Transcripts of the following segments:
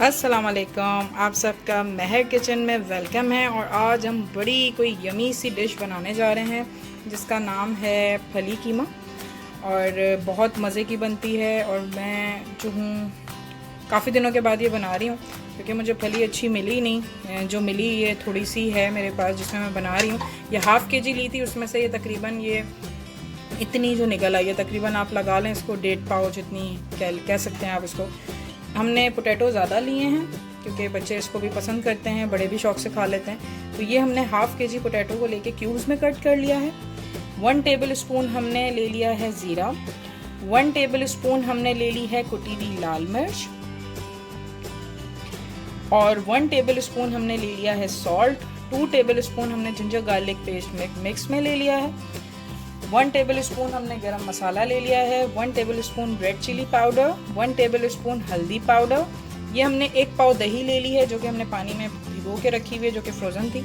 अस्सलाम वालेकुम, आप सबका महर किचन में वेलकम है। और आज हम बड़ी कोई यमी सी डिश बनाने जा रहे हैं जिसका नाम है फली कीमा। और बहुत मज़े की बनती है। और मैं जो हूँ काफ़ी दिनों के बाद ये बना रही हूँ क्योंकि मुझे फली अच्छी मिली नहीं। जो मिली ये थोड़ी सी है मेरे पास जिसमें मैं बना रही हूँ। ये हाफ़ के जी ली थी, उसमें से ये तकरीबन ये इतनी जो निकल आई है, तकरीबन आप लगा लें इसको 1.5 पाव जितनी कह सकते हैं आप इसको। हमने पोटैटो ज़्यादा लिए हैं क्योंकि बच्चे इसको भी पसंद करते हैं, बड़े भी शौक़ से खा लेते हैं। तो ये हमने हाफ़ के जी पोटैटो को लेके क्यूब्स में कट कर लिया है। 1 टेबल स्पून हमने ले लिया है ज़ीरा, 1 टेबल स्पून हमने ले ली है कुटी हुई लाल मिर्च, और 1 टेबल स्पून हमने ले लिया है सॉल्ट। 2 टेबल स्पून हमने जिंजर गार्लिक पेस्ट मिक्स में ले लिया है। 1 टेबल स्पून हमने गरम मसाला ले लिया है। 1 tablespoon red chilli powder, 1 tablespoon हल्दी पाउडर। ये हमने 1 पाव दही ले ली है जो कि हमने पानी में भिगो के रखी हुई है, जो कि फ्रोज़न थी।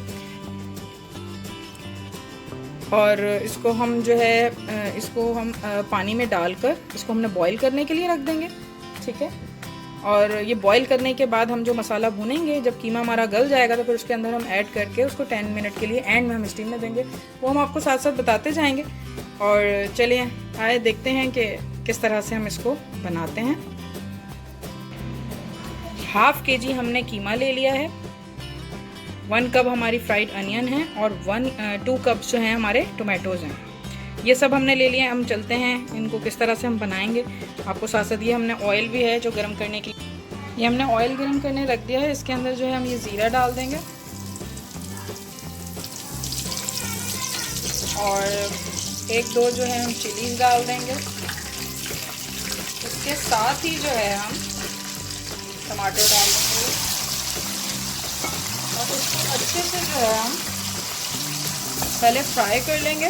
और इसको हम जो है इसको हम पानी में डालकर इसको हमने बॉईल करने के लिए रख देंगे, ठीक है। और ये बॉईल करने के बाद हम जो मसाला भूनेंगे, जब कीमा हमारा गल जाएगा तो फिर उसके अंदर हम ऐड करके उसको 10 मिनट के लिए एंड में हम स्टीम में देंगे। वो हम आपको साथ साथ बताते जाएंगे। और चलिए आए देखते हैं कि किस तरह से हम इसको बनाते हैं। हाफ़ के जी हमने कीमा ले लिया है, 1 कप हमारी फ्राइड अनियन है, और 2 कप्स जो हैं हमारे टोमेटोज़ हैं। ये सब हमने ले लिया है। हम चलते हैं इनको किस तरह से हम बनाएंगे आपको साथ साथ। ये हमने ऑयल भी है जो गर्म करने के लिए, ये हमने ऑयल गर्म करने रख दिया है। इसके अंदर जो है हम ये ज़ीरा डाल देंगे और 1-2 जो है हम चिलीज डाल देंगे। इसके साथ ही जो है हम टमाटर डाल देंगे और इसको अच्छे से जो है हम पहले फ्राई कर लेंगे।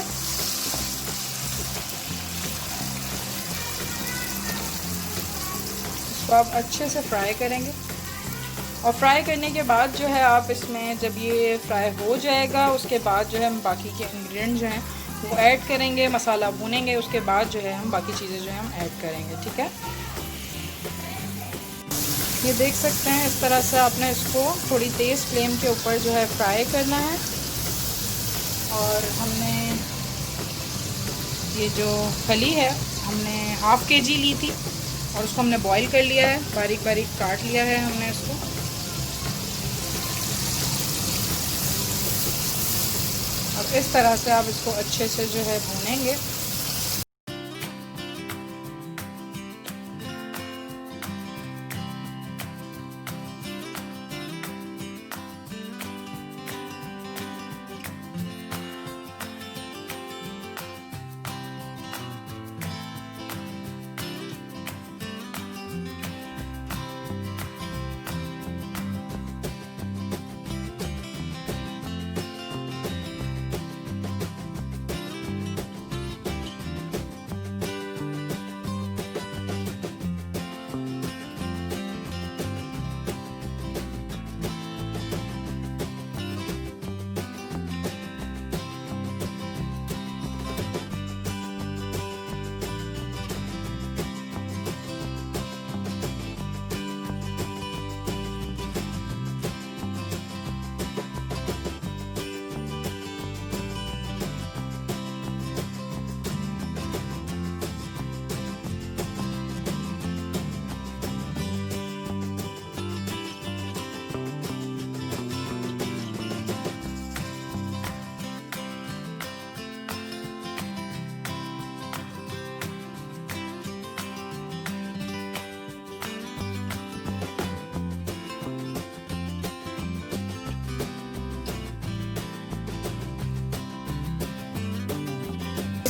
इसको आप अच्छे से फ्राई करेंगे और फ्राई करने के बाद जो है आप इसमें जब ये फ्राई हो जाएगा उसके बाद जो है हम बाकी के इंग्रेडिएंट जो हैं वो ऐड करेंगे, मसाला भूनेंगे, उसके बाद जो है हम बाकी चीज़ें जो है हम ऐड करेंगे, ठीक है। ये देख सकते हैं इस तरह से आपने इसको थोड़ी तेज़ फ्लेम के ऊपर जो है फ्राई करना है। और हमने ये जो फली है हमने हाफ़ के जी ली थी और उसको हमने बॉईल कर लिया है, बारीक बारीक काट लिया है हमने इसको। और इस तरह से आप इसको अच्छे से जो है भूनेंगे।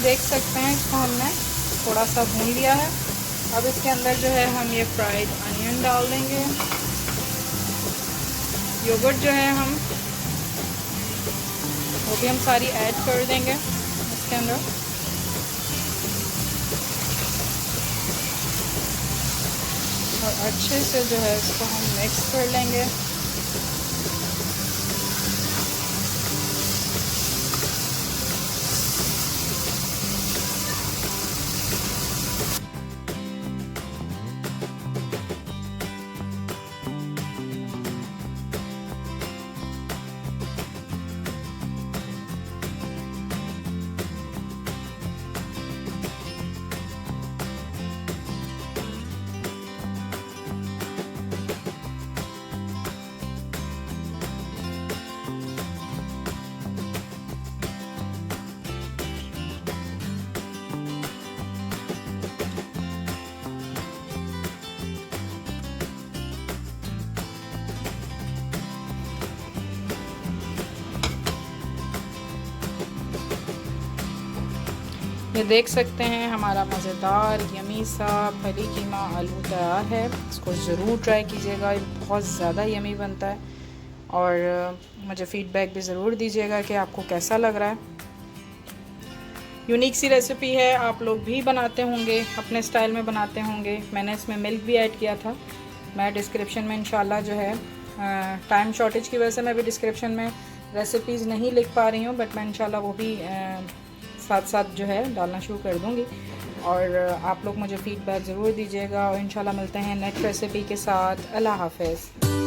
देख सकते हैं इसको हमने थोड़ा सा भून लिया है। अब इसके अंदर जो है हम ये फ्राइड अनियन डाल देंगे। योगर्ट जो है हम वो भी हम सारी ऐड कर देंगे इसके अंदर। और अच्छे से जो है इसको हम मिक्स कर लेंगे। ये देख सकते हैं हमारा मज़ेदार यमी सा फली कीमा आलू तैयार है। इसको ज़रूर ट्राई कीजिएगा, ये बहुत ज़्यादा यमी बनता है। और मुझे फ़ीडबैक भी ज़रूर दीजिएगा कि आपको कैसा लग रहा है। यूनिक सी रेसिपी है, आप लोग भी बनाते होंगे, अपने स्टाइल में बनाते होंगे। मैंने इसमें मिल्क भी ऐड किया था। मैं डिस्क्रिप्शन में इंशाल्लाह जो है, टाइम शॉर्टेज की वजह से मैं भी डिस्क्रिप्शन में रेसिपीज़ नहीं लिख पा रही हूँ, बट मैं इंशाल्लाह वो भी साथ साथ जो है डालना शुरू कर दूँगी। और आप लोग मुझे फ़ीडबैक ज़रूर दीजिएगा और इंशाल्लाह मिलते हैं नेक्स्ट रेसिपी के साथ। अल्लाह हाफ़िज़।